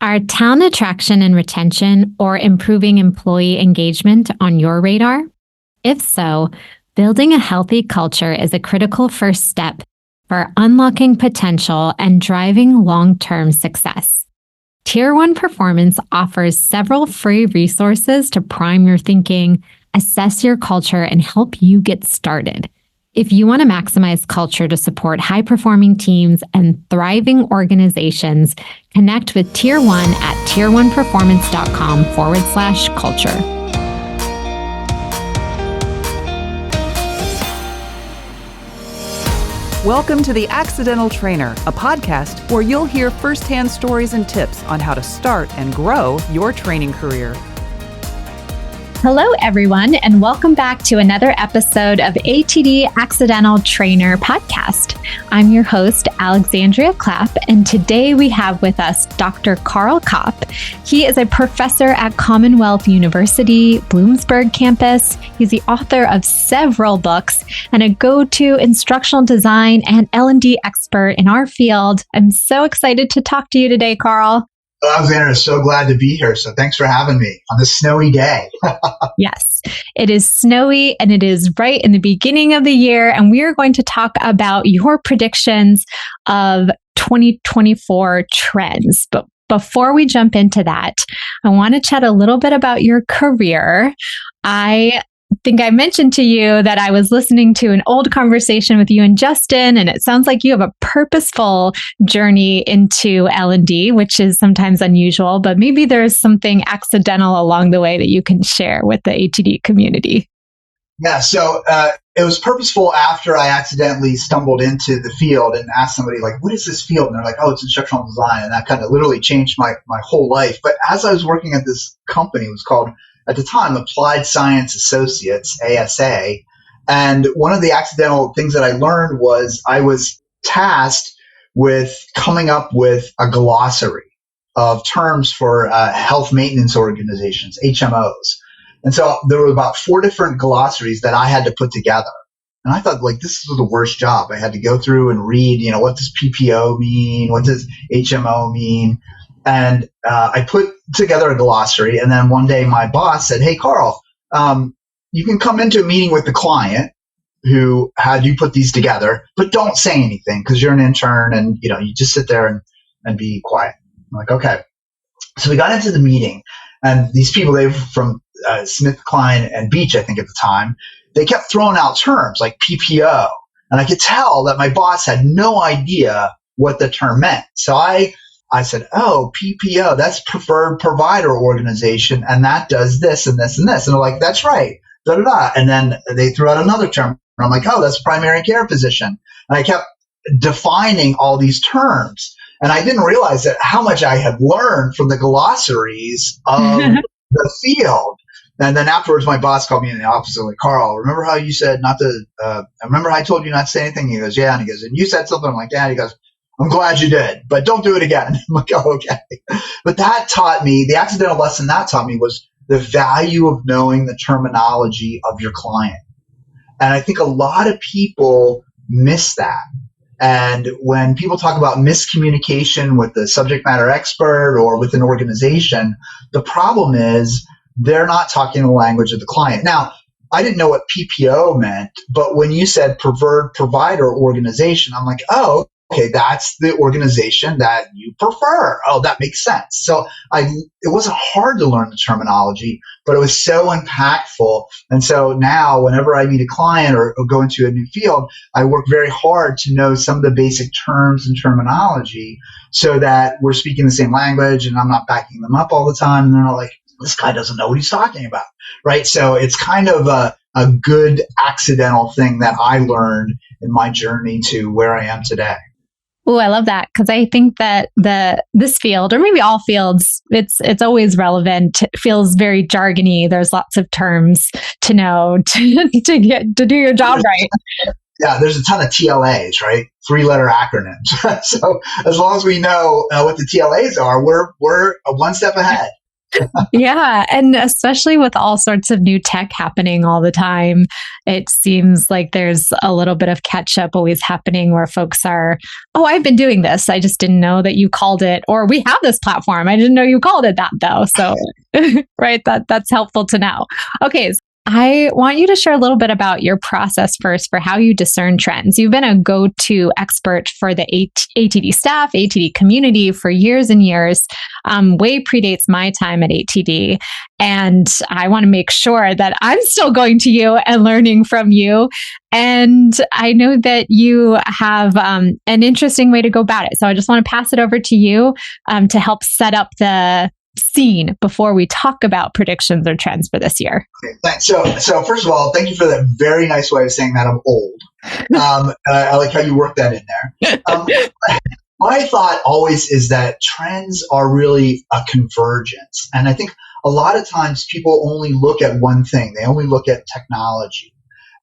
Are talent attraction and retention or improving employee engagement on your radar? If so, building a healthy culture is a critical first step for unlocking potential and driving long-term success. Tier 1 Performance offers several free resources to prime your thinking, assess your culture, and help you get started. If you want to maximize culture to support high-performing teams and thriving organizations, connect with Tier 1 at tier1performance.com/culture. Welcome to the Accidental Trainer, a podcast where you'll hear firsthand stories and tips on how to start and grow your training career. Hello, everyone, and welcome back to another episode of ATD Accidental Trainer podcast. I'm your host, Alexandria Clapp, and today we have with us Dr. Karl Kapp. He is a professor at Commonwealth University, Bloomsburg campus. He's the author of several books and a go-to instructional design and L&D expert in our field. I'm so excited to talk to you today, Karl. Alexandra, so glad to be here. So thanks for having me on this snowy day. Yes, it is snowy and it is right in the beginning of the year. And we are going to talk about your predictions of 2024 trends. But before we jump into that, I want to chat a little bit about your career. I think I mentioned to you that I was listening to an old conversation with you and Justin, and it sounds like you have a purposeful journey into L&D, which is sometimes unusual, but maybe there's something accidental along the way that you can share with the ATD community. Yeah, so it was purposeful after I accidentally stumbled into the field and asked somebody, like, what is this field? And they're like, oh, it's instructional design. And that kind of literally changed my whole life. But as I was working at this company, it was called, at the time, Applied Science Associates, ASA. And one of the accidental things that I learned was I was tasked with coming up with a glossary of terms for health maintenance organizations, HMOs. And so there were about 4 different glossaries that I had to put together. And I thought, like, this was the worst job. I had to go through and read, what does PPO mean? What does HMO mean? And I put together a glossary. And then one day my boss said, hey, Karl, you can come into a meeting with the client who had you put these together, but don't say anything because you're an intern and, you just sit there and be quiet. I'm like, okay. So we got into the meeting and these people, they were from SmithKline and Beach, I think at the time, they kept throwing out terms like PPO. And I could tell that my boss had no idea what the term meant. So I said, oh, PPO, that's Preferred Provider Organization, and that does this and this and this. And they're like, that's right, da-da-da. And then they threw out another term. And I'm like, oh, that's primary care physician. And I kept defining all these terms. And I didn't realize that how much I had learned from the glossaries of the field. And then afterwards, my boss called me in the office and like, Karl, remember how you said not to, remember how I told you not to say anything? He goes, yeah. And he goes, and you said something? I'm like, yeah. And he goes, I'm glad you did, but don't do it again. I'm like, oh, okay. But that taught me, the accidental lesson that taught me was the value of knowing the terminology of your client. And I think a lot of people miss that. And when people talk about miscommunication with the subject matter expert or with an organization, the problem is they're not talking the language of the client. Now, I didn't know what PPO meant, but when you said Preferred Provider Organization, I'm like, oh, okay, that's the organization that you prefer. Oh, that makes sense. So it wasn't hard to learn the terminology, but it was so impactful. And so now whenever I meet a client or go into a new field, I work very hard to know some of the basic terms and terminology so that we're speaking the same language and I'm not backing them up all the time. And they're not like, this guy doesn't know what he's talking about, right? So it's kind of a good accidental thing that I learned in my journey to where I am today. Oh, I love that because I think that this field, or maybe all fields, it's always relevant. It feels very jargony. There's lots of terms to know to get to do your job right. Yeah, there's a ton of TLAs, right? 3-letter acronyms. So as long as we know what the TLAs are, we're one step ahead. Yeah. And especially with all sorts of new tech happening all the time, it seems like there's a little bit of catch up always happening where folks are, oh, I've been doing this. I just didn't know that you called it, or we have this platform. I didn't know you called it that though. So, right. That's helpful to know. Okay. I want you to share a little bit about your process first for how you discern trends. You've been a go-to expert for the ATD staff, ATD community for years and years, way predates my time at ATD. And I want to make sure that I'm still going to you and learning from you. And I know that you have an interesting way to go about it. So I just want to pass it over to you to help set up the scene before we talk about predictions or trends for this year. Okay, thanks. So first of all, thank you for that very nice way of saying that I'm old. I like how you work that in there. My thought always is that trends are really a convergence. And I think a lot of times people only look at one thing. They only look at technology,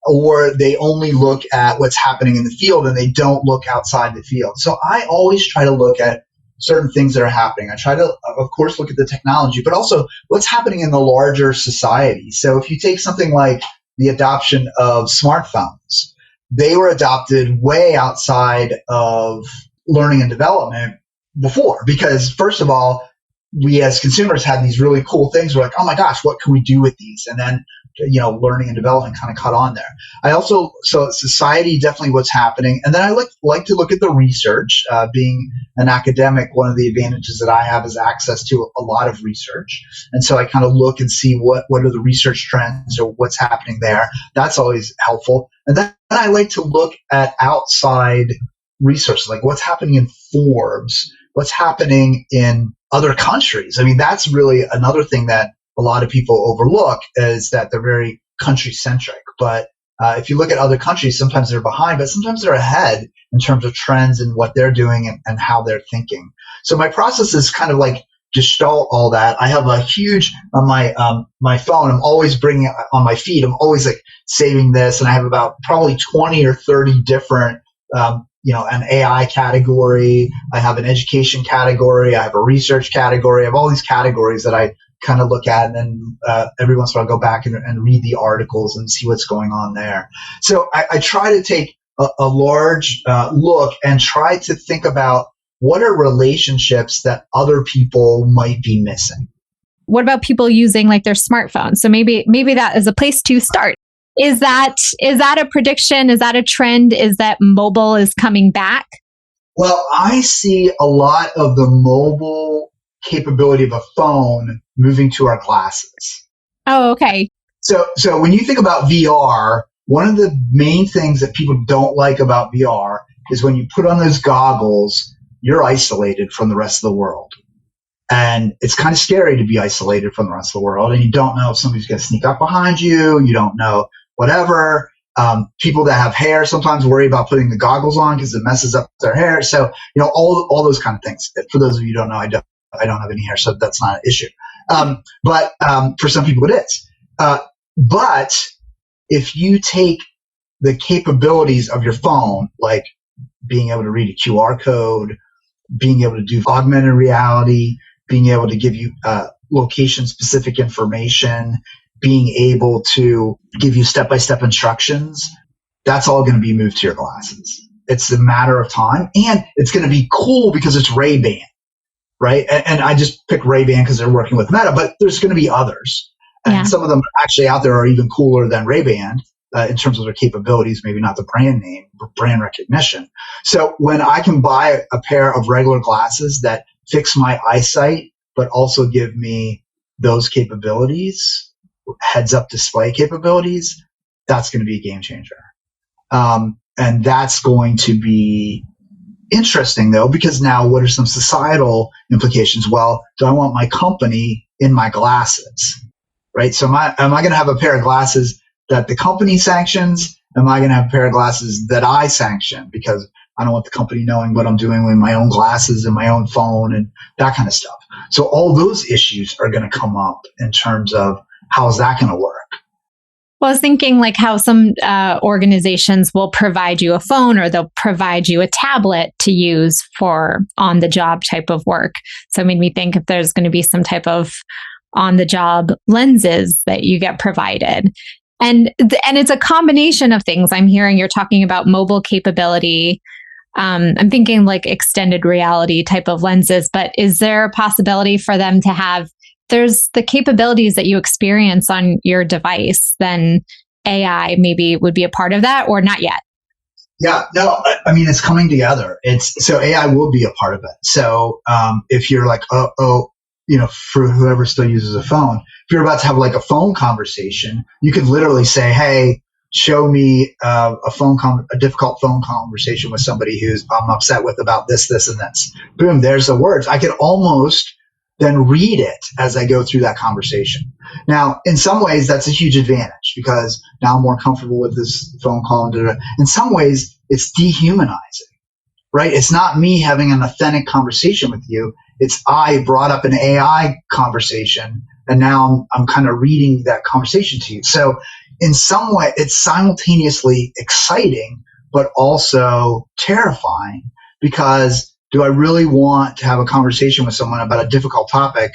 or they only look at what's happening in the field and they don't look outside the field. So I always try to look at certain things that are happening. I try to, of course, look at the technology, but also what's happening in the larger society. So if you take something like the adoption of smartphones, they were adopted way outside of learning and development before, because first of all, we as consumers had these really cool things. We're like, oh my gosh, what can we do with these? And then, learning and development kind of caught on there. So society, definitely what's happening. And then I like to look at the research. Being an academic, one of the advantages that I have is access to a lot of research. And so I kind of look and see what are the research trends or what's happening there. That's always helpful. And then I like to look at outside research, like what's happening in Forbes, what's happening in other countries. I mean, that's really another thing that a lot of people overlook, is that they're very country centric. But if you look at other countries, sometimes they're behind, but sometimes they're ahead in terms of trends and what they're doing and how they're thinking. So my process is kind of like gestalt all that. I have a huge on my phone. I'm always bringing it on my feed. I'm always like saving this, and I have about probably 20 or 30 different an AI category. I have an education category. I have a research category. I have all these categories that I kind of look at, and then every once in a while I'll go back and read the articles and see what's going on there. So I try to take a large look and try to think about what are relationships that other people might be missing. What about people using like their smartphones? So maybe that is a place to start. Is that a prediction? Is that a trend? Is that mobile is coming back? Well, I see a lot of the mobile capability of a phone moving to our glasses. Oh, okay. So when you think about VR, one of the main things that people don't like about VR is when you put on those goggles, you're isolated from the rest of the world. And it's kind of scary to be isolated from the rest of the world. And you don't know if somebody's going to sneak up behind you. You don't know whatever. People that have hair sometimes worry about putting the goggles on because it messes up their hair. So, all those kind of things. For those of you who don't know, I don't have any hair, so that's not an issue. But for some people it is. But if you take the capabilities of your phone, like being able to read a QR code, being able to do augmented reality, being able to give you location-specific information, being able to give you step-by-step instructions, that's all going to be moved to your glasses. It's a matter of time, and it's going to be cool because it's Ray-Ban, right? And I just pick Ray-Ban because they're working with Meta, but there's going to be others. And some of them actually out there are even cooler than Ray-Ban in terms of their capabilities, maybe not the brand name, but brand recognition. So when I can buy a pair of regular glasses that fix my eyesight, but also give me those capabilities, heads-up display capabilities, that's going to be a game changer. And that's going to be interesting, though, because now what are some societal implications? Well, do I want my company in my glasses, right? So am I going to have a pair of glasses that the company sanctions? Am I going to have a pair of glasses that I sanction because I don't want the company knowing what I'm doing with my own glasses and my own phone and that kind of stuff? So all those issues are going to come up in terms of how is that going to work? Well, I was thinking like how some organizations will provide you a phone or they'll provide you a tablet to use for on-the-job type of work. So it made me think if there's going to be some type of on the job lenses that you get provided. And it's a combination of things. I'm hearing you're talking about mobile capability. I'm thinking like extended reality type of lenses, but is there a possibility for them to have, there's the capabilities that you experience on your device, then AI maybe would be a part of that, or not yet? Yeah, no, I mean, it's coming together. So AI will be a part of it. So if you're like, for whoever still uses a phone, if you're about to have like a phone conversation, you could literally say, hey, show me a difficult phone conversation with somebody who's I'm upset with about this, this, and this. Boom, there's the words. I could almost then read it as I go through that conversation. Now, in some ways, that's a huge advantage because now I'm more comfortable with this phone call. And in some ways, it's dehumanizing, right? It's not me having an authentic conversation with you. It's I brought up an AI conversation, and now I'm kind of reading that conversation to you. So in some way, it's simultaneously exciting, but also terrifying because do I really want to have a conversation with someone about a difficult topic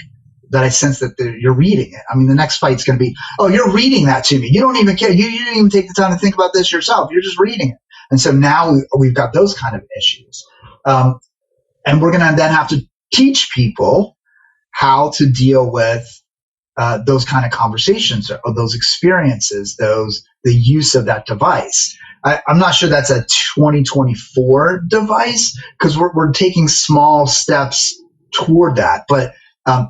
that I sense that you're reading it? I mean, the next fight's going to be, oh, you're reading that to me. You don't even care. You didn't even take the time to think about this yourself. You're just reading it. And so now we've got those kind of issues. And we're going to then have to teach people how to deal with those kind of conversations or those experiences, the use of that device. I'm not sure that's a 2024 device because we're taking small steps toward that, but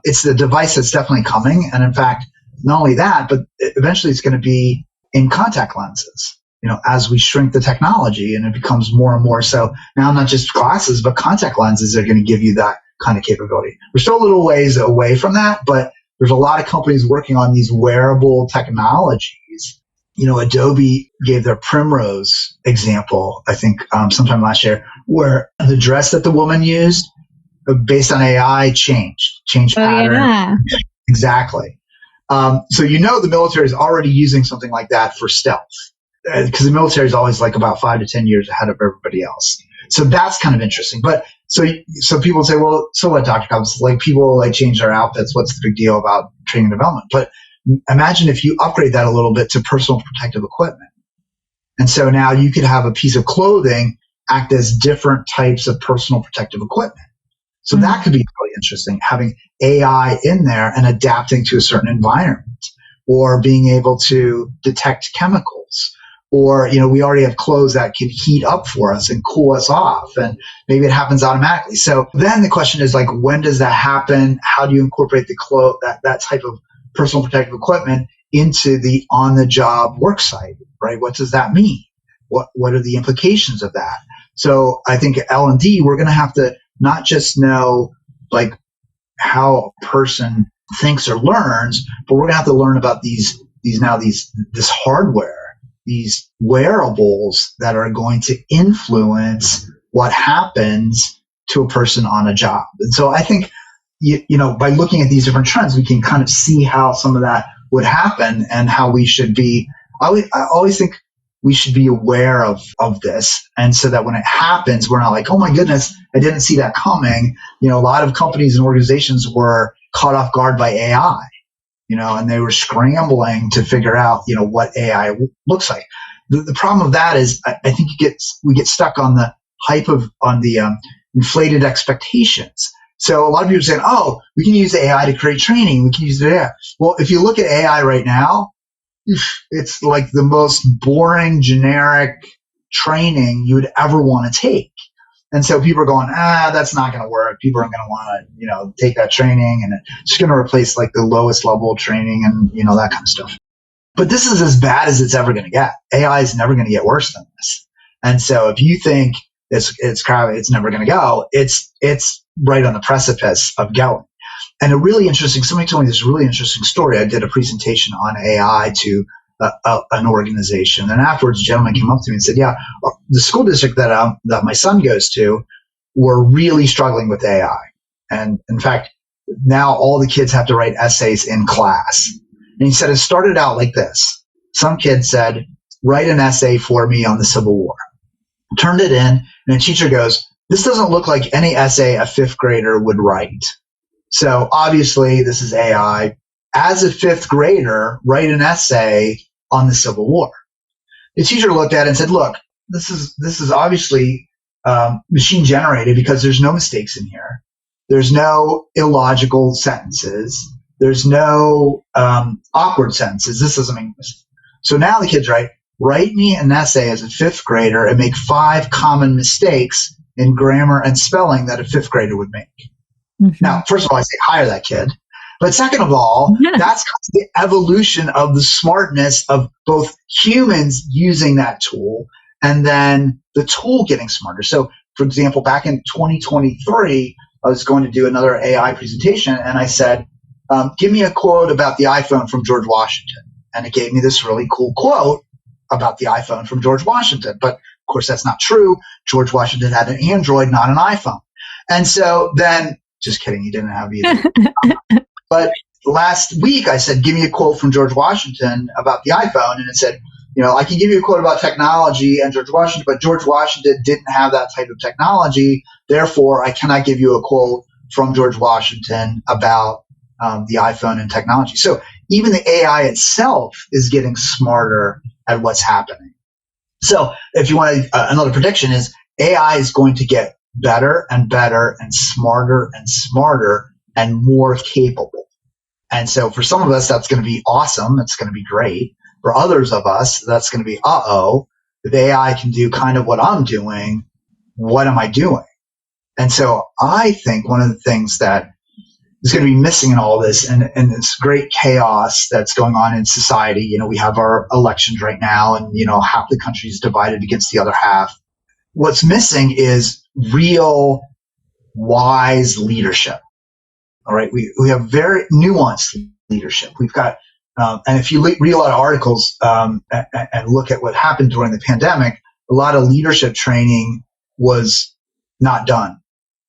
it's the device that's definitely coming. And in fact, not only that, but eventually it's going to be in contact lenses, as we shrink the technology and it becomes more and more. So now not just glasses, but contact lenses are going to give you that kind of capability. We're still a little ways away from that, but there's a lot of companies working on these wearable technologies. Adobe gave their Primrose example, I think, sometime last year, where the dress that the woman used, based on AI, changed pattern. Yeah. Exactly. So the military is already using something like that for stealth, because the military is always like about 5 to 10 years ahead of everybody else. So that's kind of interesting. But so people say, well, so what, Dr. Cobbs? Like people like change their outfits. What's the big deal about training and development? But imagine if you upgrade that a little bit to personal protective equipment. And so now you could have a piece of clothing act as different types of personal protective equipment. So that could be really interesting, having AI in there and adapting to a certain environment, or being able to detect chemicals. Or, we already have clothes that can heat up for us and cool us off, and maybe it happens automatically. So then the question is like, when does that happen? How do you incorporate that type of personal protective equipment into the on-the-job work site, right? What does that mean? What are the implications of that? So I think at L&D, we're going to have to not just know like how a person thinks or learns, but we're going to have to learn about this hardware, these wearables that are going to influence what happens to a person on a job. And so I think, by looking at these different trends, we can kind of see how some of that would happen and how we should be. I always think we should be aware of this. And so that when it happens, we're not like, oh my goodness, I didn't see that coming. A lot of companies and organizations were caught off guard by AI. And they were scrambling to figure out, what AI looks like. The problem of that is I think we get stuck on the hype on the inflated expectations. So a lot of people are saying, oh, we can use AI to create training. We can use it there. Well, if you look at AI right now, it's like the most boring, generic training you would ever want to take. And so people are going, that's not going to work. People aren't going to want to, take that training, and it's just going to replace like the lowest level training and, that kind of stuff. But this is as bad as it's ever going to get. AI is never going to get worse than this. And so if you think it's crap, it's never going to go, it's right on the precipice of going. And somebody told me this really interesting story. I did a presentation on AI to an organization. And afterwards, a gentleman came up to me and said, yeah, the school district that my son goes to were really struggling with AI. And in fact, now all the kids have to write essays in class. And he said, it started out like this. Some kid said, write an essay for me on the Civil War. Turned it in, and the teacher goes, this doesn't look like any essay a fifth grader would write. So obviously this is AI. as a fifth grader, write an essay on the Civil War. The teacher looked at it and said, look, this is obviously machine generated because there's no mistakes in here. There's no illogical sentences. There's no awkward sentences. This doesn't make sense. So now the kids write me an essay as a fifth grader and make 5 common mistakes in grammar and spelling that a fifth grader would make. Mm-hmm. Now, first of all, I say hire that kid. But second of all, that's the evolution of the smartness of both humans using that tool and then the tool getting smarter. So, for example, back in 2023, I was going to do another AI presentation, and I said, give me a quote about the iPhone from George Washington. And it gave me this really cool quote about the iPhone from George Washington. But, of course, that's not true. George Washington had an Android, not an iPhone. And so then, just kidding, he didn't have either. But last week I said, give me a quote from George Washington about the iPhone. And it said, I can give you a quote about technology and George Washington, but George Washington didn't have that type of technology. Therefore, I cannot give you a quote from George Washington about the iPhone and technology. So even the AI itself is getting smarter at what's happening. So if you want another prediction is AI is going to get better and better and smarter and more capable. And so for some of us, that's going to be awesome. It's going to be great. For others of us, that's going to be, if AI can do kind of what I'm doing, what am I doing? And so I think one of the things that is going to be missing in all this and this great chaos that's going on in society, we have our elections right now and, half the country is divided against the other half. What's missing is real wise leadership. All right. We have very nuanced leadership. We've got, and if you read a lot of articles and look at what happened during the pandemic, a lot of leadership training was not done.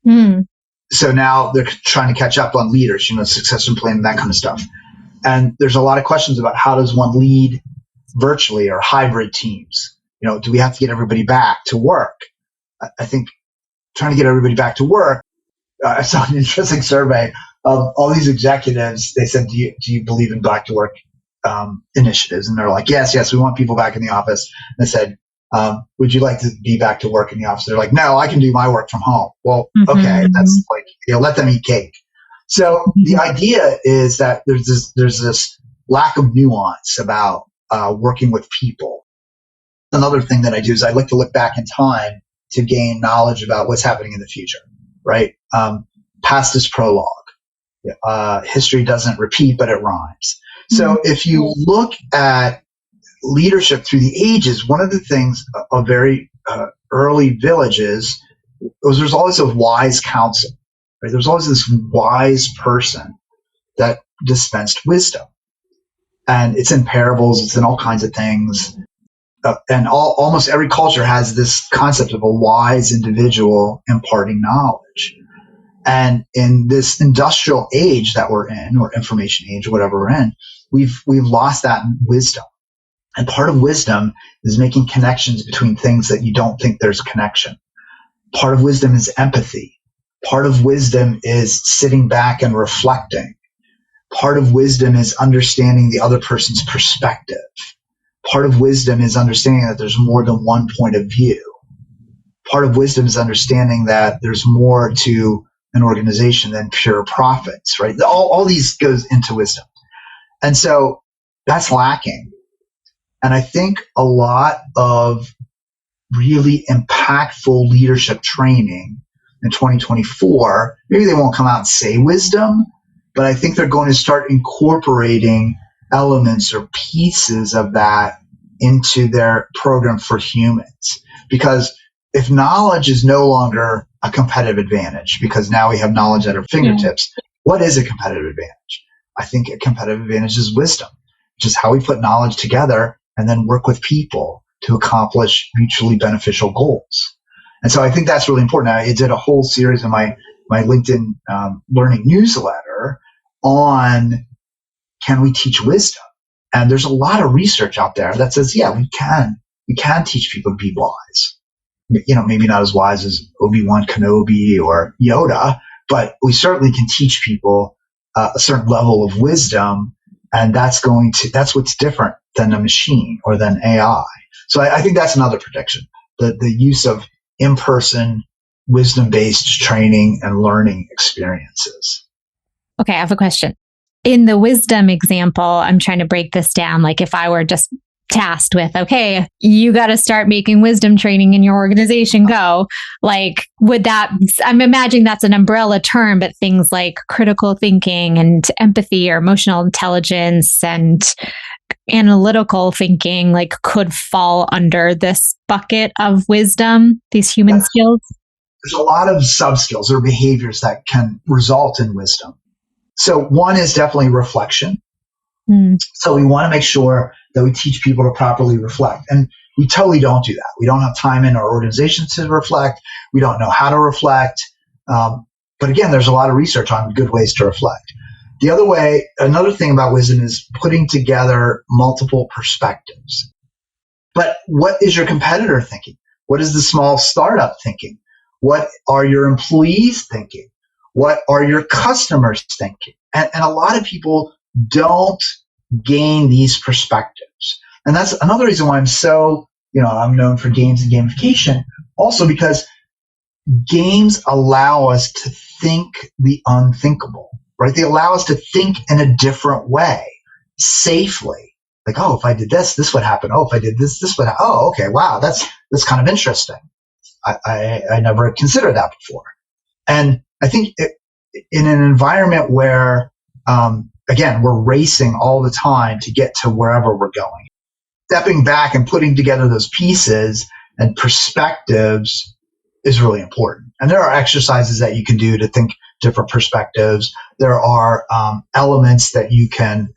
Mm. So now they're trying to catch up on leaders, succession planning, that kind of stuff. And there's a lot of questions about how does one lead virtually or hybrid teams? Do we have to get everybody back to work? I think trying to get everybody back to work, I saw an interesting survey of all these executives. They said, do you believe in back to work initiatives? And they're like, yes, we want people back in the office. And I said, would you like to be back to work in the office? They're like, no, I can do my work from home. Well, okay, that's like, let them eat cake. So the idea is that there's this lack of nuance about working with people. Another thing that I do is I like to look back in time to gain knowledge about what's happening in the future, right? Past is prologue. History doesn't repeat, but it rhymes. So if you look at leadership through the ages, one of the things of very early villages was there's always a wise counsel, right? There's always this wise person that dispensed wisdom. And it's in parables, it's in all kinds of things. And almost every culture has this concept of a wise individual imparting knowledge. And in this industrial age that we're in, or information age, or whatever we're in, we've lost that wisdom. And part of wisdom is making connections between things that you don't think there's a connection. Part of wisdom is empathy. Part of wisdom is sitting back and reflecting. Part of wisdom is understanding the other person's perspective. Part of wisdom is understanding that there's more than one point of view. Part of wisdom is understanding that there's more to an organization than pure profits, right? All these goes into wisdom. And so that's lacking. And I think a lot of really impactful leadership training in 2024, maybe they won't come out and say wisdom, but I think they're going to start incorporating elements or pieces of that into their program for humans. Because if knowledge is no longer a competitive advantage, because now we have knowledge at our fingertips, what is a competitive advantage? I think a competitive advantage is wisdom, which is how we put knowledge together and then work with people to accomplish mutually beneficial goals. And so I think that's really important. I did a whole series in my LinkedIn learning newsletter on can we teach wisdom? And there's a lot of research out there that says, yeah, we can teach people to be wise. Maybe not as wise as Obi-Wan Kenobi or Yoda, but we certainly can teach people a certain level of wisdom And that's what's different than a machine or than AI. So I think that's another prediction, the use of in-person wisdom-based training and learning experiences. Okay, I have a question. In the wisdom example, I'm trying to break this down. Like if I were just tasked with, okay, you got to start making wisdom training in your organization, go. Like, would that, I'm imagining that's an umbrella term, but things like critical thinking and empathy or emotional intelligence and analytical thinking, like could fall under this bucket of wisdom, these human skills? There's a lot of sub-skills or behaviors that can result in wisdom. So one is definitely reflection. So we want to make sure that we teach people to properly reflect. And we totally don't do that. We don't have time in our organization to reflect. We don't know how to reflect. But again, there's a lot of research on good ways to reflect. Another thing about wisdom is putting together multiple perspectives. But what is your competitor thinking? What is the small startup thinking? What are your employees thinking? What are your customers thinking? And a lot of people don't gain these perspectives. And that's another reason why I'm known for games and gamification, also because games allow us to think the unthinkable, right? They allow us to think in a different way, safely. Like, oh, if I did this, this would happen. Oh, if I did this, this would happen. Oh, okay, wow, that's kind of interesting. I never considered that before. And I think in an environment where, again, we're racing all the time to get to wherever we're going, stepping back and putting together those pieces and perspectives is really important. And there are exercises that you can do to think different perspectives. There are elements that you can,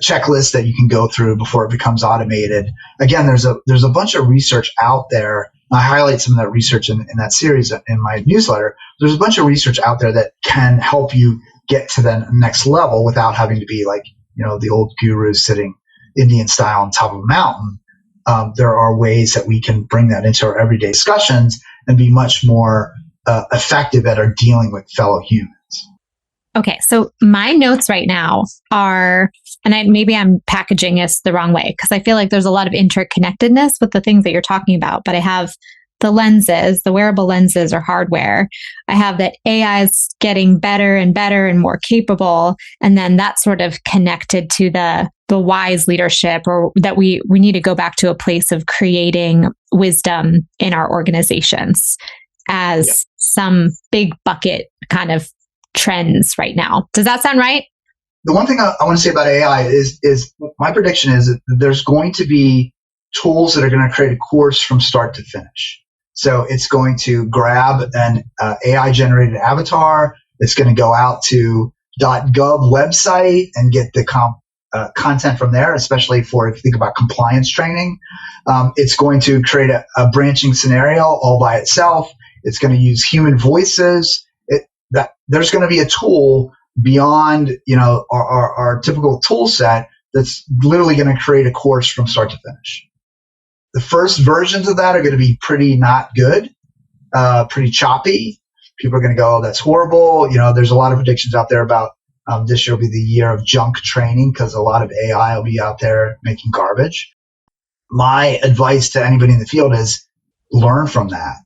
checklists that you can go through before it becomes automated. Again, there's a bunch of research out there. I highlight some of that research in that series in my newsletter. There's a bunch of research out there that can help you get to the next level without having to be like, the old guru sitting Indian style on top of a mountain. There are ways that we can bring that into our everyday discussions and be much more effective at our dealing with fellow humans. Okay, so my notes right now are, and maybe I'm packaging this the wrong way because I feel like there's a lot of interconnectedness with the things that you're talking about, but I have the lenses, the wearable lenses or hardware. I have that AI is getting better and better and more capable. And then that's sort of connected to the wise leadership, or that we need to go back to a place of creating wisdom in our organizations as some big bucket kind of trends right now. Does that sound right? The one thing I want to say about AI is my prediction is that there's going to be tools that are going to create a course from start to finish. So it's going to grab an AI generated avatar. It's going to go out to .gov website and get the content from there, especially if you think about compliance training. It's going to create a branching scenario all by itself. It's going to use human voices. There's going to be a tool beyond our typical tool set that's literally going to create a course from start to finish. The first versions of that are going to be pretty not good, pretty choppy. People are going to go, oh, that's horrible. There's a lot of predictions out there about this year will be the year of junk training because a lot of AI will be out there making garbage. My advice to anybody in the field is learn from that.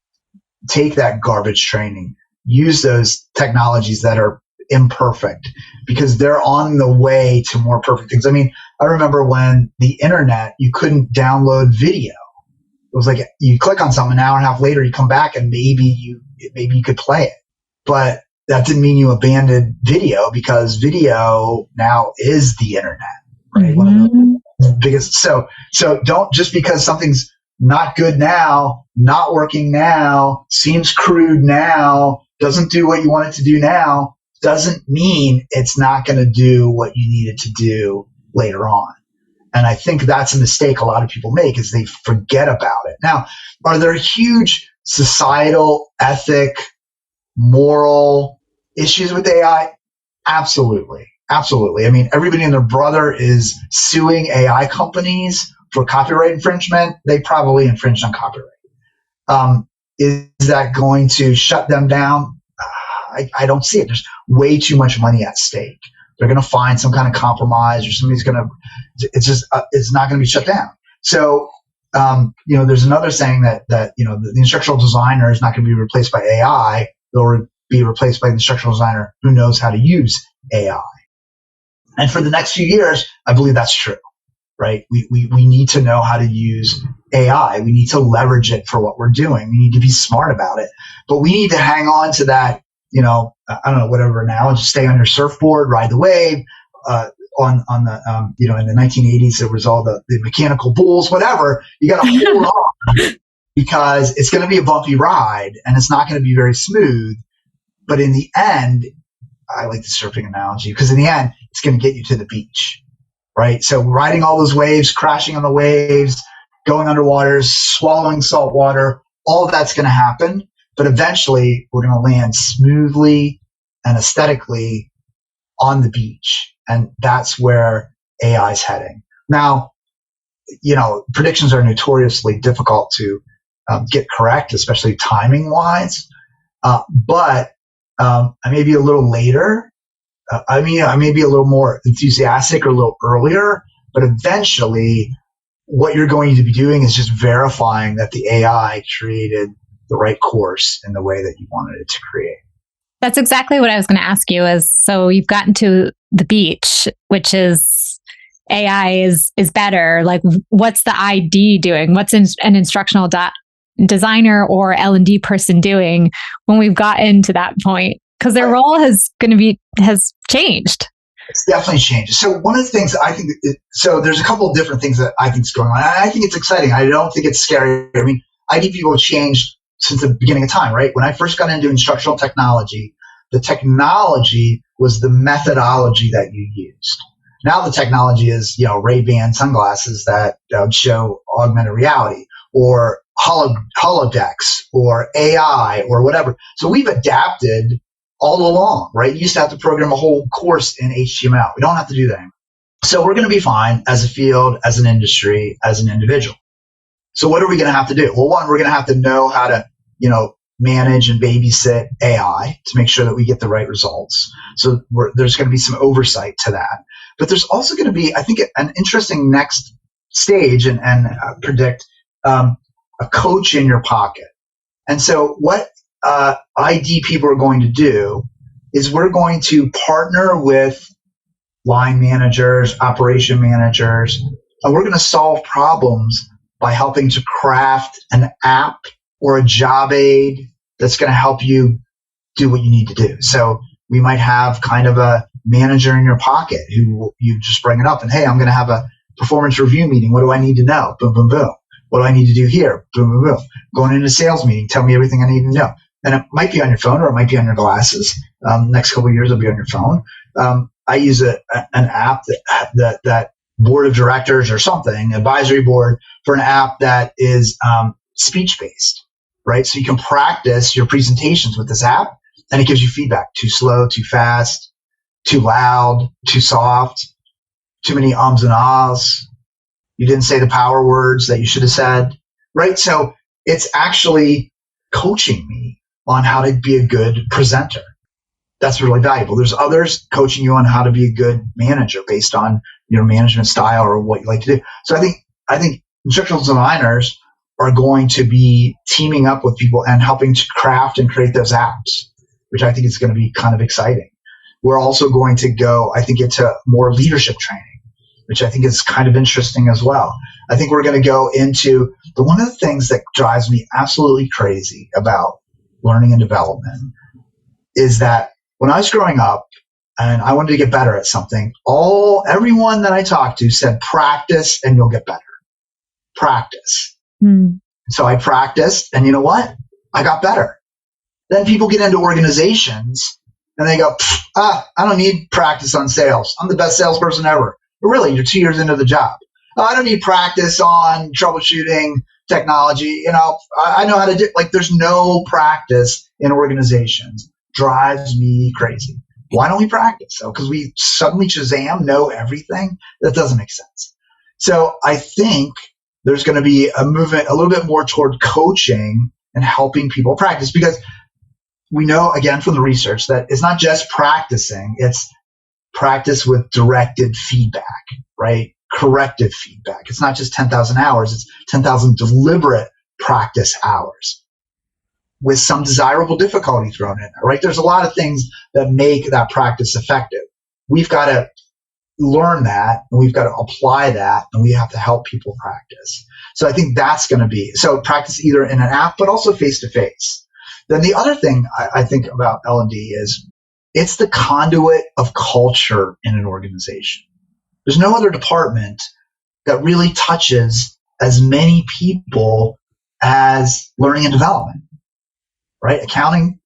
Take that garbage training. Use those technologies that are imperfect because they're on the way to more perfect things. I mean, I remember when the internet, you couldn't download video. It was like you click on something, an hour and a half later, you come back and maybe you could play it. But that didn't mean you abandoned video because video now is the internet, right? Mm-hmm. One of the biggest. So don't, just because something's not good now, not working now, seems crude now, doesn't do what you want it to do now, doesn't mean it's not going to do what you need it to do later on. And I think that's a mistake a lot of people make is they forget about it. Now, are there huge societal, ethic, moral issues with AI? Absolutely. Absolutely. I mean, everybody and their brother is suing AI companies for copyright infringement. They probably infringed on copyright. Is that going to shut them down? I don't see it. There's way too much money at stake. they're going to find some kind of compromise, or somebody's going to, it's not going to be shut down. So, there's another saying that the instructional designer is not going to be replaced by AI. They'll be replaced by the instructional designer who knows how to use AI. And for the next few years, I believe that's true, right? We need to know how to use AI. We need to leverage it for what we're doing. We need to be smart about it, but we need to hang on to that, I don't know, whatever analogy, stay on your surfboard, ride the wave, in the 1980s, there was all the mechanical bulls, whatever. You got to hold on because it's going to be a bumpy ride and it's not going to be very smooth. But in the end, I like the surfing analogy because in the end, it's going to get you to the beach, right? So riding all those waves, crashing on the waves, going underwater, swallowing salt water, all of that's going to happen. But eventually, we're going to land smoothly and aesthetically on the beach. And that's where AI is heading. Now, predictions are notoriously difficult to get correct, especially timing wise. But I may be a little later. I may be a little more enthusiastic or a little earlier. But eventually, what you're going to be doing is just verifying that the AI created the right course in the way that you wanted it to create. That's exactly what I was going to ask you is, so you've gotten to the beach, which is AI is better. Like, what's the ID doing? What's an instructional designer or L&D person doing when we've gotten to that point? Because their role has changed. It's definitely changed. So one of the things I think, so there's a couple of different things that I think is going on. I think it's exciting. I don't think it's scary. I mean, ID people have changed since the beginning of time, right? When I first got into instructional technology, the technology was the methodology that you used. Now the technology is, Ray-Ban sunglasses that show augmented reality, or holodecks, or AI, or whatever. So we've adapted all along, right? You used to have to program a whole course in HTML. We don't have to do that anymore. So we're going to be fine as a field, as an industry, as an individual. So what are we going to have to do? Well, one, we're going to have to know how to, manage and babysit AI to make sure that we get the right results. So there's going to be some oversight to that. But there's also going to be, I think, an interesting next stage and predict a coach in your pocket. And so what ID people are going to do is we're going to partner with line managers, operation managers, and we're going to solve problems by helping to craft an app or a job aid that's going to help you do what you need to do. So we might have kind of a manager in your pocket who you just bring it up and, hey, I'm going to have a performance review meeting. What do I need to know? Boom, boom, boom. What do I need to do here? Boom, boom, boom. Going into a sales meeting, tell me everything I need to know. And it might be on your phone or it might be on your glasses. Next couple of years, it'll be on your phone. I use an app that board of directors or something, advisory board, for an app that is speech-based, right? So you can practice your presentations with this app, and it gives you feedback. Too slow, too fast, too loud, too soft, too many ums and ahs. You didn't say the power words that you should have said, right? So it's actually coaching me on how to be a good presenter. That's really valuable. There's others coaching you on how to be a good manager based on your management style or what you like to do. So I think instructional designers are going to be teaming up with people and helping to craft and create those apps, which I think is going to be kind of exciting. We're also going to go, I think, into more leadership training, which I think is kind of interesting as well. I think we're going to go into one of the things that drives me absolutely crazy about learning and development is that when I was growing up and I wanted to get better at something, everyone that I talked to said, practice and you'll get better. Practice. So I practiced, and you know what? I got better. Then people get into organizations and they go, I don't need practice on sales. I'm the best salesperson ever. But really, you're 2 years into the job. I don't need practice on troubleshooting technology. I know how to do, there's no practice in organizations. Drives me crazy. Why don't we practice? So, because we suddenly Shazam know everything? That doesn't make sense. So I think there's going to be a movement a little bit more toward coaching and helping people practice, because we know, again, from the research that it's not just practicing, it's practice with directed feedback, right? Corrective feedback. It's not just 10,000 hours, it's 10,000 deliberate practice hours with some desirable difficulty thrown in there, right? There's a lot of things that make that practice effective. We've got to learn that, and we've got to apply that, and we have to help people practice. So I think that's going to be, so practice either in an app, but also face-to-face. Then the other thing I think about L&D is it's the conduit of culture in an organization. There's no other department that really touches as many people as learning and development, right? Accounting,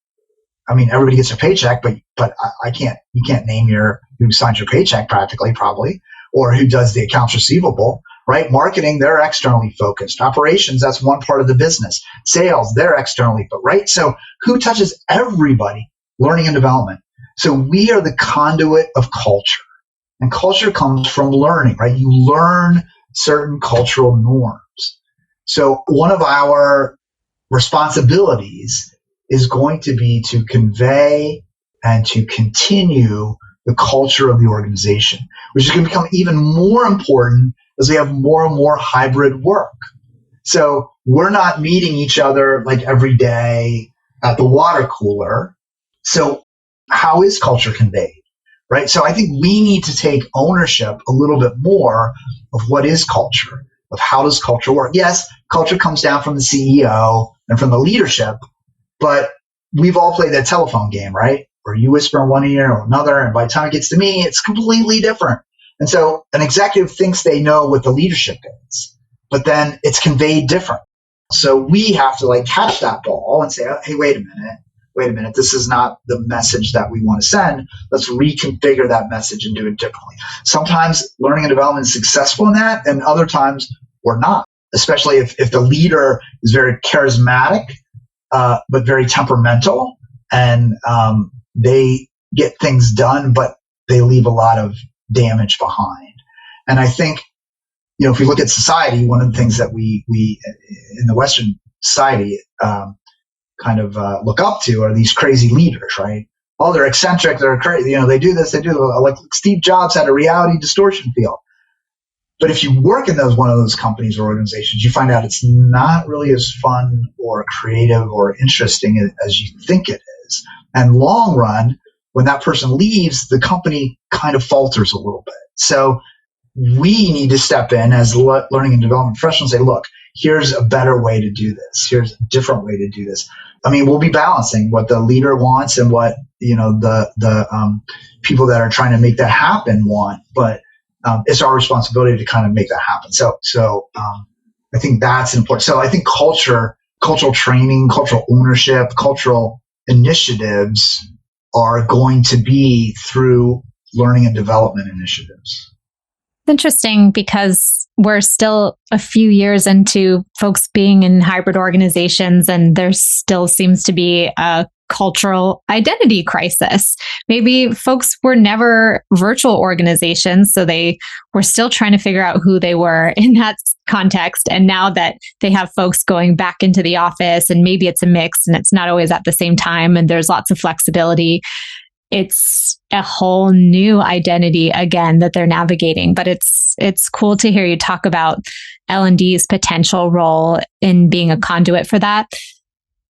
I mean, everybody gets their paycheck, but you can't name who signs your paycheck practically, probably, or who does the accounts receivable, right? Marketing, they're externally focused. Operations, that's one part of the business. Sales, they're externally focused, right? So who touches everybody? Learning and development. So we are the conduit of culture, and culture comes from learning, right? You learn certain cultural norms. So one of our responsibilities is going to be to convey and to continue the culture of the organization, which is going to become even more important as we have more and more hybrid work. So we're not meeting each other like every day at the water cooler. So how is culture conveyed, right? So I think we need to take ownership a little bit more of what is culture, of how does culture work. Yes, culture comes down from the CEO and from the leadership, but we've all played that telephone game, right? Where you whisper in one ear or another, and by the time it gets to me, it's completely different. And so an executive thinks they know what the leadership is, but then it's conveyed different. So we have to catch that ball and say, oh, hey, wait a minute, this is not the message that we want to send. Let's reconfigure that message and do it differently. Sometimes learning and development is successful in that, and other times we're not, especially if the leader is very charismatic, but very temperamental, and they get things done, but they leave a lot of damage behind. And I think, if we look at society, one of the things that we in the Western society look up to are these crazy leaders, right? Oh, they're eccentric, they're crazy, they do this, they do, like Steve Jobs had a reality distortion field. But if you work in one of those companies or organizations, you find out it's not really as fun or creative or interesting as you think it is. And long run, when that person leaves, the company kind of falters a little bit. So we need to step in as learning and development professionals and say, look, here's a better way to do this. Here's a different way to do this. I mean, we'll be balancing what the leader wants and what, the people that are trying to make that happen want, but it's our responsibility to kind of make that happen. So I think that's important. So I think cultural training, cultural ownership, cultural initiatives are going to be through learning and development initiatives. It's interesting because we're still a few years into folks being in hybrid organizations, and there still seems to be a cultural identity crisis. Maybe folks were never virtual organizations, so they were still trying to figure out who they were in that context. And now that they have folks going back into the office, and maybe it's a mix and it's not always at the same time, and there's lots of flexibility, it's a whole new identity again that they're navigating. But it's cool to hear you talk about L&D's potential role in being a conduit for that.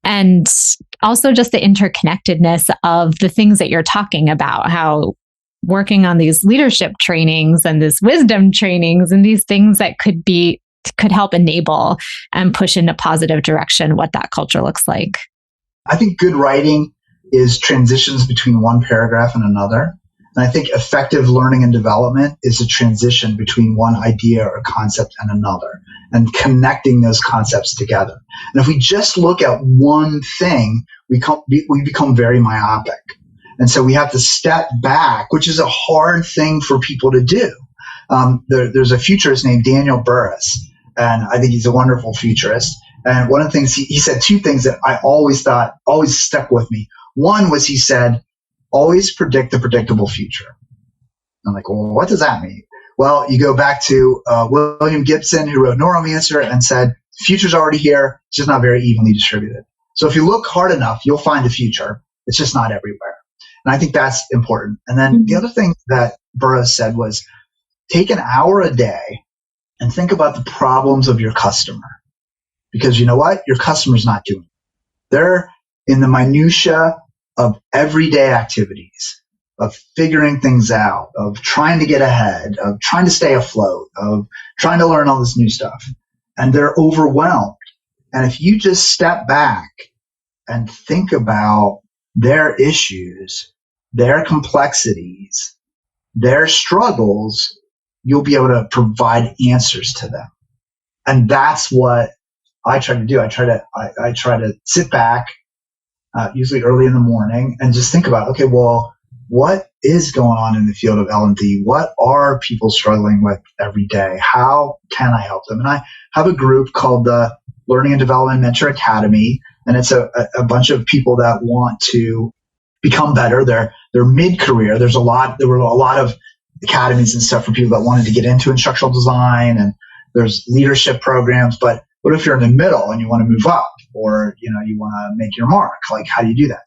And also just the interconnectedness of the things that you're talking about, how working on these leadership trainings and this wisdom trainings and these things that could help enable and push in a positive direction what that culture looks like. I think good writing is transitions between one paragraph and another. And I think effective learning and development is a transition between one idea or concept and another, and connecting those concepts together. And if we just look at one thing, we become very myopic. And so we have to step back, which is a hard thing for people to do. There's a futurist named Daniel Burrus, and I think he's a wonderful futurist. And one of the things he said, two things that I always stuck with me. One was, he said, always predict the predictable future. I'm like, well, what does that mean? Well, you go back to William Gibson, who wrote Neuromancer, and said, the future's already here. It's just not very evenly distributed. So if you look hard enough, you'll find the future. It's just not everywhere. And I think that's important. And then the other thing that Burroughs said was take an hour a day and think about the problems of your customer. Because you know what? Your customer's not doing it. They're in the minutia of everyday activities, of figuring things out, of trying to get ahead, of trying to stay afloat, of trying to learn all this new stuff. And they're overwhelmed. And if you just step back and think about their issues, their complexities, their struggles, you'll be able to provide answers to them. And that's what I try to do. I try to sit back, usually early in the morning, and just think about, okay, well, what is going on in the field of L&D? What are people struggling with every day? How can I help them? And I have a group called the Learning and Development Mentor Academy, and it's a bunch of people that want to become better. They're mid-career. There were a lot of academies and stuff for people that wanted to get into instructional design, and there's leadership programs. But what if you're in the middle and you want to move up, or you want to make your mark? Like, how do you do that?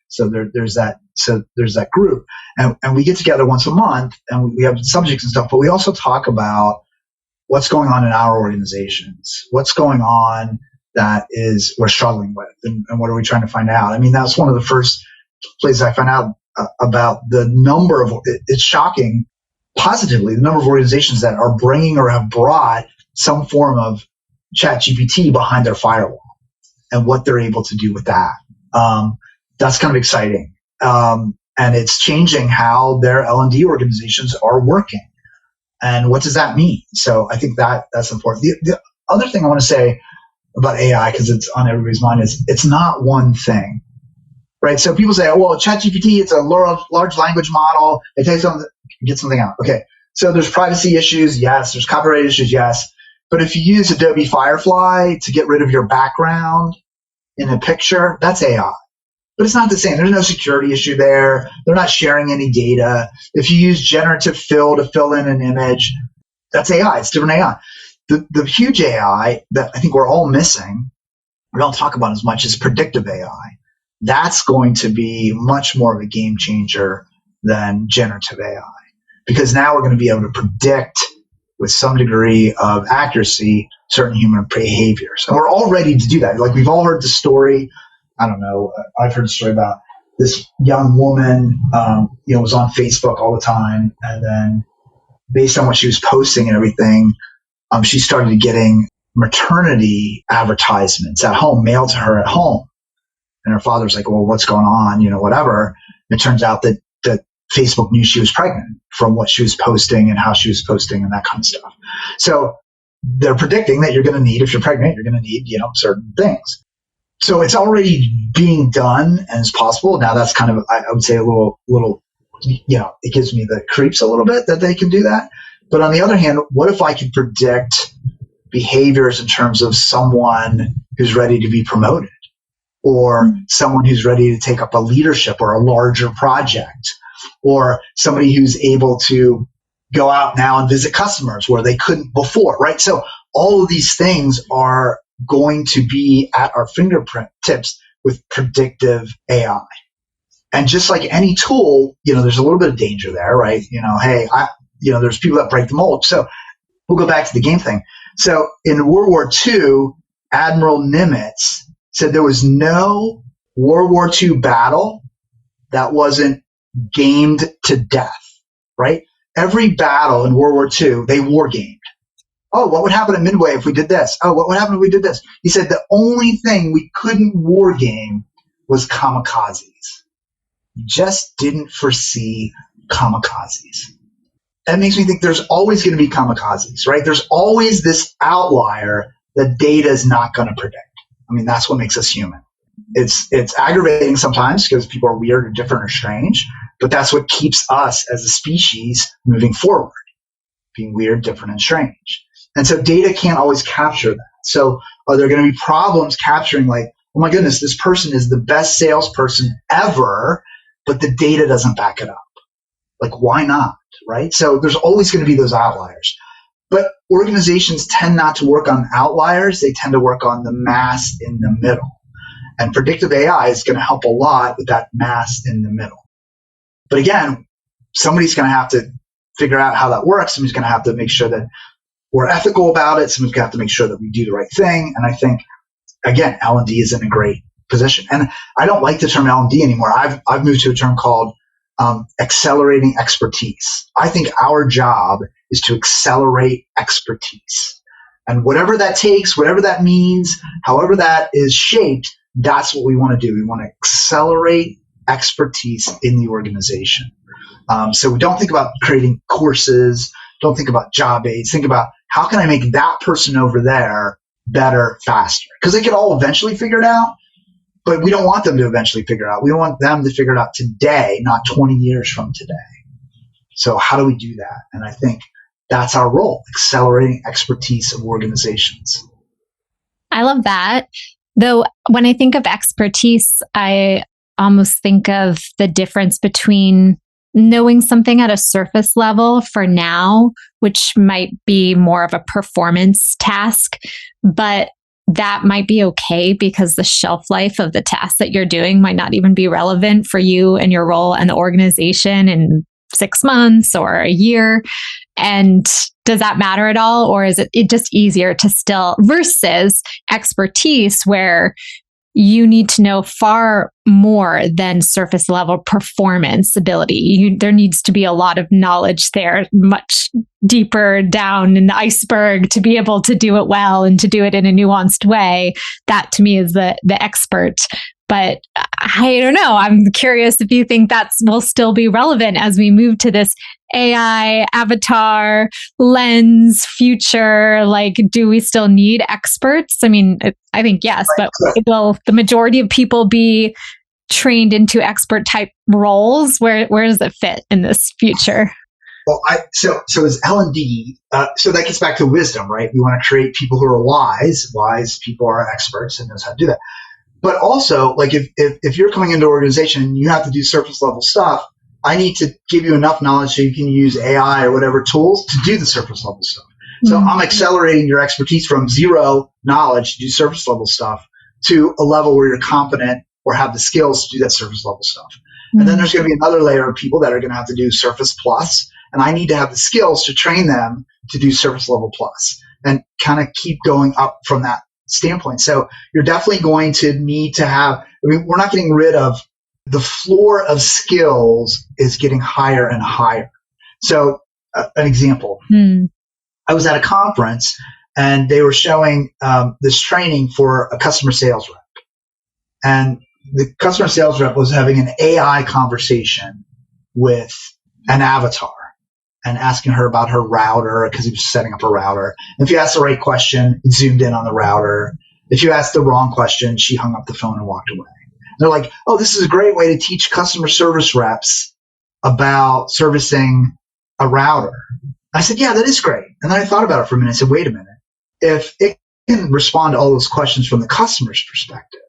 So there's that group, and we get together once a month, and we have subjects and stuff. But we also talk about what's going on in our organizations, what's going on that we're struggling with, and what are we trying to find out? I mean, that's one of the first places I found out about the number of, it's shocking positively, the number of organizations that are bringing or have brought some form of ChatGPT behind their firewall and what they're able to do with that. That's kind of exciting. And it's changing how their L&D organizations are working. And what does that mean? So I think that's important. The other thing I want to say about AI, because it's on everybody's mind, is it's not one thing, right? So people say, oh, well, ChatGPT, it's a large language model. It takes something, get something out. Okay. So there's privacy issues. Yes. There's copyright issues. Yes. But if you use Adobe Firefly to get rid of your background in a picture, that's AI. But it's not the same. There's no security issue there. They're not sharing any data. If you use generative fill to fill in an image, that's AI. It's different AI. The huge AI that I think we're all missing, we don't talk about as much, is predictive AI. That's going to be much more of a game changer than generative AI, because now we're going to be able to predict with some degree of accuracy certain human behaviors. And we're all ready to do that. Like, we've all heard the story. I don't know. I've heard a story about this young woman, was on Facebook all the time. And then based on what she was posting and everything, she started getting maternity advertisements at home, mailed to her at home. And her father's like, well, what's going on? Whatever. And it turns out that Facebook knew she was pregnant from what she was posting and how she was posting and that kind of stuff. So they're predicting that you're going to need, if you're pregnant, you're going to need, certain things. So it's already being done and it's possible. Now that's kind of, I would say, a little, it gives me the creeps a little bit that they can do that. But on the other hand, what if I could predict behaviors in terms of someone who's ready to be promoted, or someone who's ready to take up a leadership or a larger project, or somebody who's able to go out now and visit customers where they couldn't before, right? So all of these things are going to be at our fingertips with predictive AI. And just like any tool, there's a little bit of danger there, right? There's people that break the mold. So we'll go back to the game thing. So in World War II, Admiral Nimitz said there was no World War II battle that wasn't gamed to death, right? Every battle in World War II, they war gamed. Oh, what would happen at Midway if we did this? Oh, what would happen if we did this? He said the only thing we couldn't war game was kamikazes. You just didn't foresee kamikazes. That makes me think there's always going to be kamikazes, right? There's always this outlier that data is not going to predict. I mean, that's what makes us human. It's aggravating sometimes because people are weird or different or strange, but that's what keeps us as a species moving forward, being weird, different, and strange. And so data can't always capture that. So are there going to be problems capturing, like, oh my goodness, this person is the best salesperson ever, but the data doesn't back it up? Like, why not, right? So there's always going to be those outliers. But organizations tend not to work on outliers. They tend to work on the mass in the middle. And predictive AI is going to help a lot with that mass in the middle. But again, somebody's going to have to figure out how that works. Somebody's going to have to make sure that we're ethical about it. Somebody's going to have to make sure that we do the right thing. And I think, again, L&D is in a great position. And I don't like the term L&D anymore. I've moved to a term called accelerating expertise. I think our job is to accelerate expertise. And whatever that takes, whatever that means, however that is shaped, that's what we want to do. We want to accelerate expertise in the organization. So we don't think about creating courses, don't think about job aids, think about how can I make that person over there better, faster? Because they can all eventually figure it out, but we don't want them to eventually figure it out. We want them to figure it out today, not 20 years from today. So how do we do that? And I think that's our role, accelerating expertise of organizations. I love that. Though when I think of expertise, I almost think of the difference between knowing something at a surface level for now, which might be more of a performance task, but that might be okay because the shelf life of the task that you're doing might not even be relevant for you and your role and the organization in 6 months or a year. And does that matter at all? Or is it just easier to still versus expertise where you need to know far more than surface level performance ability. There needs to be a lot of knowledge there, much deeper down in the iceberg to be able to do it well and to do it in a nuanced way. That to me is the expert. But I don't know. I'm curious if you think that will still be relevant as we move to this AI, avatar, lens future. Like, do we still need experts? I mean, I think yes, but will the majority of people be trained into expert type roles? Where does it fit in this future? Well, so as L&D, so that gets back to wisdom, right? We want to create people who are wise. Wise people are experts and knows how to do that. But also, like if you're coming into an organization and you have to do surface level stuff, I need to give you enough knowledge so you can use AI or whatever tools to do the surface level stuff. So I'm accelerating your expertise from zero knowledge to do surface level stuff to a level where you're competent or have the skills to do that surface level stuff. And then there's going to be another layer of people that are going to have to do surface plus, and I need to have the skills to train them to do surface level plus and kind of keep going up from that standpoint. So you're definitely going to need to have, we're not getting rid of the floor of skills is getting higher and higher. So an example, I was at a conference and they were showing this training for a customer sales rep. And the customer sales rep was having an AI conversation with an avatar and asking her about her router because he was setting up a router. And if you asked the right question, it zoomed in on the router. If you asked the wrong question, she hung up the phone and walked away. And they're like, oh, this is a great way to teach customer service reps about servicing a router. I said, yeah, that is great. And then I thought about it for a minute. I said, wait a minute. If it can respond to all those questions from the customer's perspective,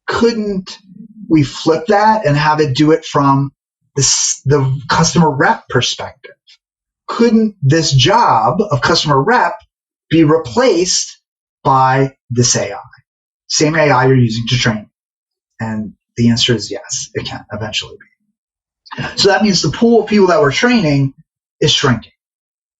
couldn't we flip that and have it do it from the customer rep perspective? Couldn't this job of customer rep be replaced by this AI? Same AI you're using to train. And the answer is yes, it can eventually be. So that means the pool of people that we're training is shrinking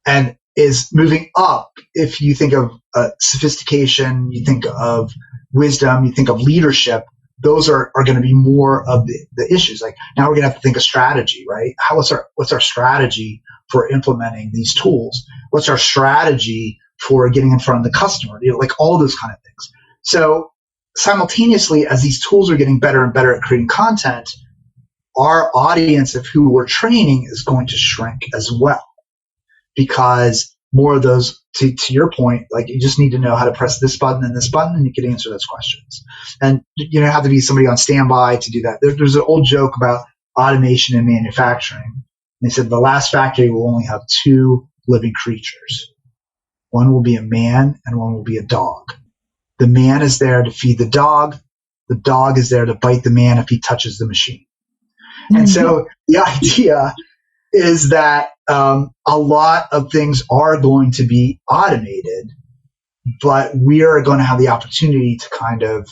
and is moving up. If you think of sophistication, you think of wisdom, you think of leadership, those are going to be more of the issues. Like now we're going to have to think of strategy, right? What's our strategy for implementing these tools? What's our strategy for getting in front of the customer? Like all those kind of things. So simultaneously, as these tools are getting better and better at creating content, our audience of who we're training is going to shrink as well, because more of those, to your point, like you just need to know how to press this button and you can answer those questions. And you don't have to be somebody on standby to do that. There's an old joke about automation in manufacturing. They said the last factory will only have 2 living creatures. One will be a man and one will be a dog. The man is there to feed the dog. The dog is there to bite the man if he touches the machine. And so the idea is that a lot of things are going to be automated, but we are going to have the opportunity to kind of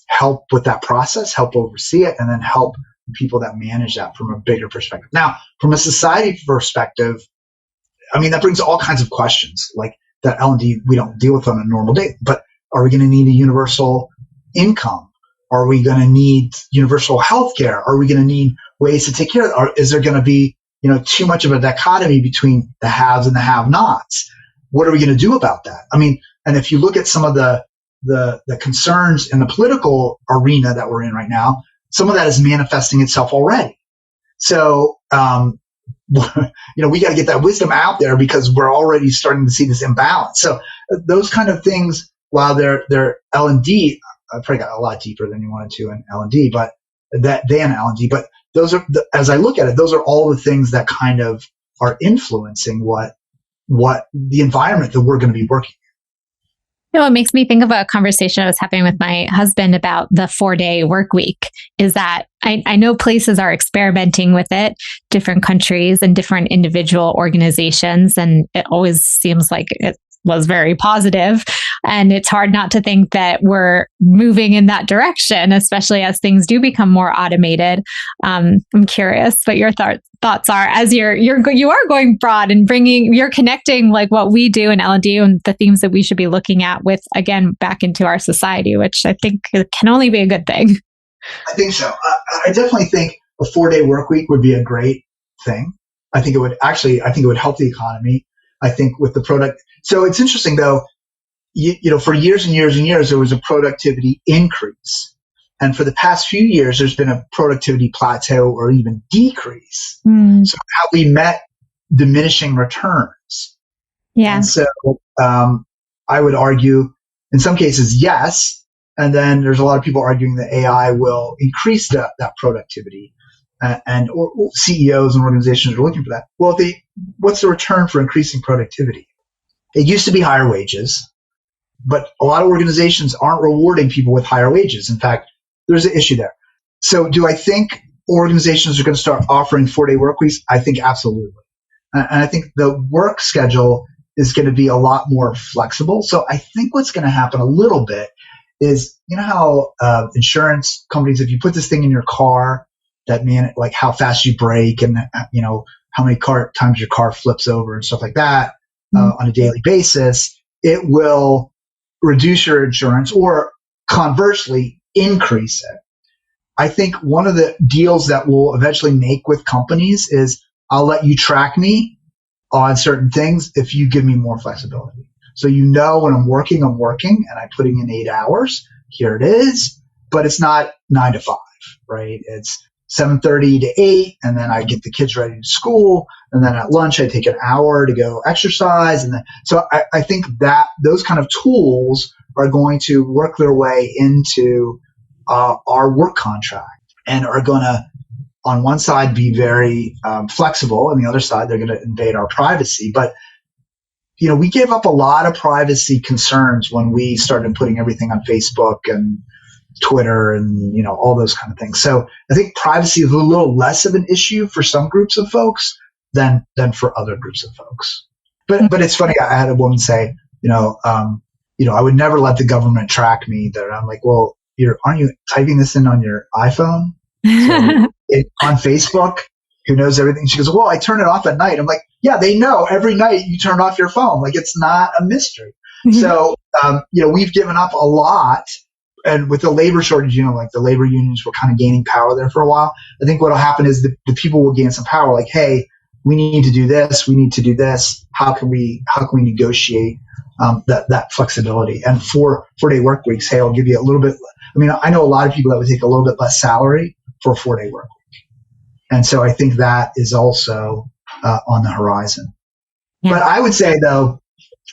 help with that process, help oversee it, and then help people that manage that from a bigger perspective. Now, from a society perspective, I mean, that brings all kinds of questions like that L&D we don't deal with on a normal day. But are we going to need a universal income? Are we going to need universal health care? Are we going to need ways to take care of it? Or is there going to be, too much of a dichotomy between the haves and the have-nots? What are we going to do about that? I mean, and if you look at some of the concerns in the political arena that we're in right now, some of that is manifesting itself already. So, we got to get that wisdom out there because we're already starting to see this imbalance. So those kind of things, while they're L&D, I probably got a lot deeper than you wanted to in L&D, but those are, as I look at it, those are all the things that kind of are influencing what the environment that we're going to be working in. It makes me think of a conversation I was having with my husband about the 4-day work week. Is that I know places are experimenting with it, different countries and different individual organizations, and it always seems like it was very positive. And it's hard not to think that we're moving in that direction, especially as things do become more automated. I'm curious what your thoughts are as you are going broad and you're connecting like what we do in L&D and the themes that we should be looking at with, again, back into our society, which I think can only be a good thing. I think so. I definitely think a 4-day work week would be a great thing. I think it would help the economy. I think with the product. So it's interesting though, for years and years and years, there was a productivity increase. And for the past few years, there's been a productivity plateau or even decrease. So have we met diminishing returns? Yeah. And so I would argue in some cases, yes. And then there's a lot of people arguing that AI will increase that productivity. And CEOs and organizations are looking for that. Well, what's the return for increasing productivity? It used to be higher wages, but a lot of organizations aren't rewarding people with higher wages. In fact, there's an issue there. So do I think organizations are going to start offering 4-day work weeks? I think absolutely. And I think the work schedule is going to be a lot more flexible. So I think what's going to happen a little bit is, how insurance companies, if you put this thing in your car, like how fast you brake and, how many times your car flips over and stuff like that on a daily basis, it will reduce your insurance or conversely increase it. I think one of the deals that we'll eventually make with companies is I'll let you track me on certain things if you give me more flexibility. So when I'm working and I'm putting in 8 hours, here it is, but it's not 9 to 5, right? It's 7:30 to 8, and then I get the kids ready to school, and then at lunch I take an hour to go exercise, and then I think that those kind of tools are going to work their way into our work contract and are going to, on one side, be very flexible, and the other side they're going to invade our privacy. But we gave up a lot of privacy concerns when we started putting everything on Facebook and Twitter and, all those kind of things. So I think privacy is a little less of an issue for some groups of folks than for other groups of folks. But it's funny. I had a woman say, I would never let the government track me. That I'm like, well, aren't you typing this in on your iPhone? So on Facebook, who knows everything? She goes, well, I turn it off at night. I'm like, yeah, they know every night you turn off your phone. Like, it's not a mystery. So, we've given up a lot. And with the labor shortage, like the labor unions were kind of gaining power there for a while. I think what will happen is the people will gain some power. Like, hey, we need to do this. We need to do this. How can we negotiate that flexibility? And 4-day work weeks, hey, I'll give you a little bit. I mean, I know a lot of people that would take a little bit less salary for a 4-day work week. And so I think that is also on the horizon. Yeah. But I would say, though,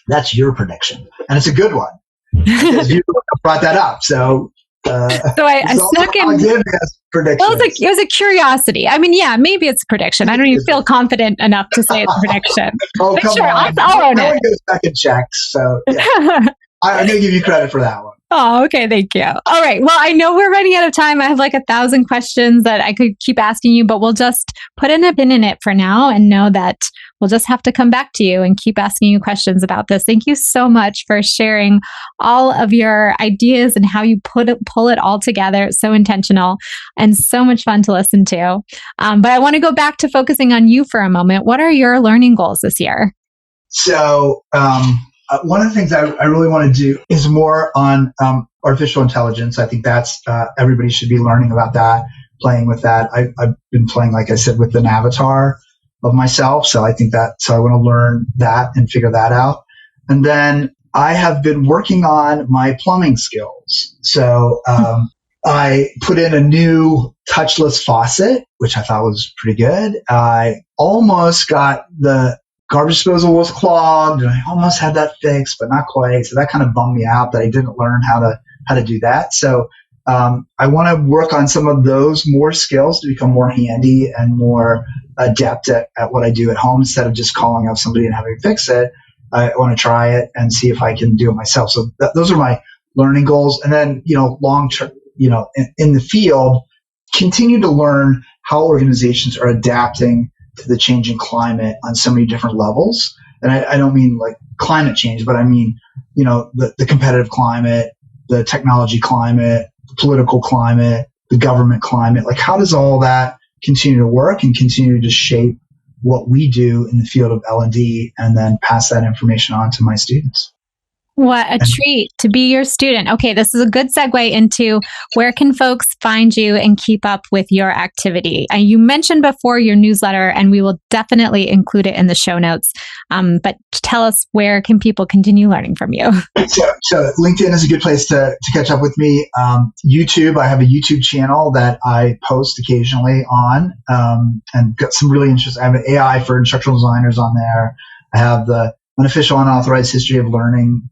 that's your prediction. And it's a good one. Because you brought that up. So I snuck in. Well, it was a curiosity. I mean, yeah, maybe it's a prediction. I don't even feel confident enough to say it's a prediction. Oh, but come sure, on. I'll own it. No one goes second checks. So yeah. I'm going to give you credit for that one. Oh, okay. Thank you. All right. Well, I know we're running out of time. I have like 1,000 questions that I could keep asking you, but we'll just put in a pin in it for now and know that we'll just have to come back to you and keep asking you questions about this. Thank you so much for sharing all of your ideas and how you pull it all together. It's so intentional and so much fun to listen to. But I want to go back to focusing on you for a moment. What are your learning goals this year? So, one of the things I really want to do is more on artificial intelligence. I think that's everybody should be learning about that, playing with that. I've been playing, like I said, with an avatar of myself. So I think so I want to learn that and figure that out. And then I have been working on my plumbing skills. So I put in a new touchless faucet, which I thought was pretty good. I almost got the garbage disposal was clogged, and I almost had that fixed, but not quite. So that kind of bummed me out that I didn't learn how to do that. So I want to work on some of those more skills to become more handy and more adept at what I do at home instead of just calling up somebody and having to fix it. I want to try it and see if I can do it myself. So those are my learning goals. And then, long term, in the field, continue to learn how organizations are adapting to the changing climate on so many different levels. And I don't mean like climate change, but I mean, the competitive climate, the technology climate, the political climate, the government climate. Like, how does all that continue to work and continue to shape what we do in the field of L&D, and then pass that information on to my students? What a treat to be your student. Okay, this is a good segue into where can folks find you and keep up with your activity. You mentioned before your newsletter, and we will definitely include it in the show notes. But tell us, where can people continue learning from you? So LinkedIn is a good place to catch up with me. YouTube, I have a YouTube channel that I post occasionally on, and got some really interesting. I have an AI for instructional designers on there. I have the unofficial unauthorized history of learning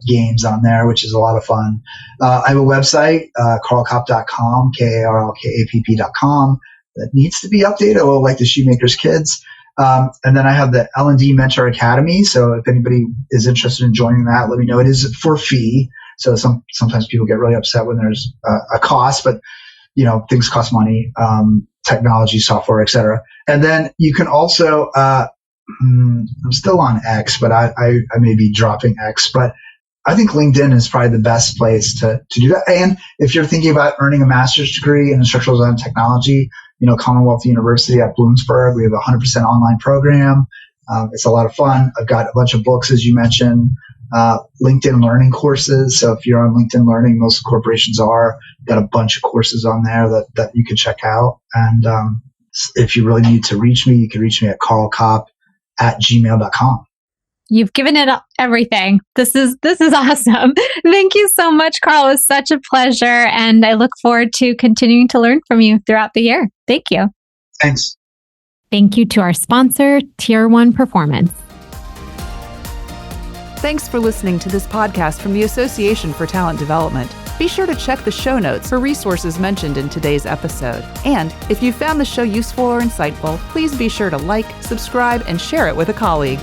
games on there, which is a lot of fun. I have a website, karlkapp.com, KARLKAPP.com, that needs to be updated, a little like the Shoemaker's Kids. And then I have the L&D Mentor Academy. So if anybody is interested in joining that, let me know. It is for fee. So sometimes people get really upset when there's a cost, but things cost money, technology, software, et cetera. And then you can also, I'm still on X, but I may be dropping X, but I think LinkedIn is probably the best place to do that. And if you're thinking about earning a master's degree in instructional design and technology, Commonwealth University at Bloomsburg, we have a 100% online program. It's a lot of fun. I've got a bunch of books, as you mentioned, LinkedIn learning courses. So if you're on LinkedIn Learning, most corporations are, got a bunch of courses on there that you can check out. And if you really need to reach me, you can reach me at karlkapp@gmail.com. You've given it everything. This is awesome. Thank you so much, Karl. It was such a pleasure. And I look forward to continuing to learn from you throughout the year. Thank you. Thanks. Thank you to our sponsor, Tier 1 Performance. Thanks for listening to this podcast from the Association for Talent Development. Be sure to check the show notes for resources mentioned in today's episode. And if you found the show useful or insightful, please be sure to like, subscribe, and share it with a colleague.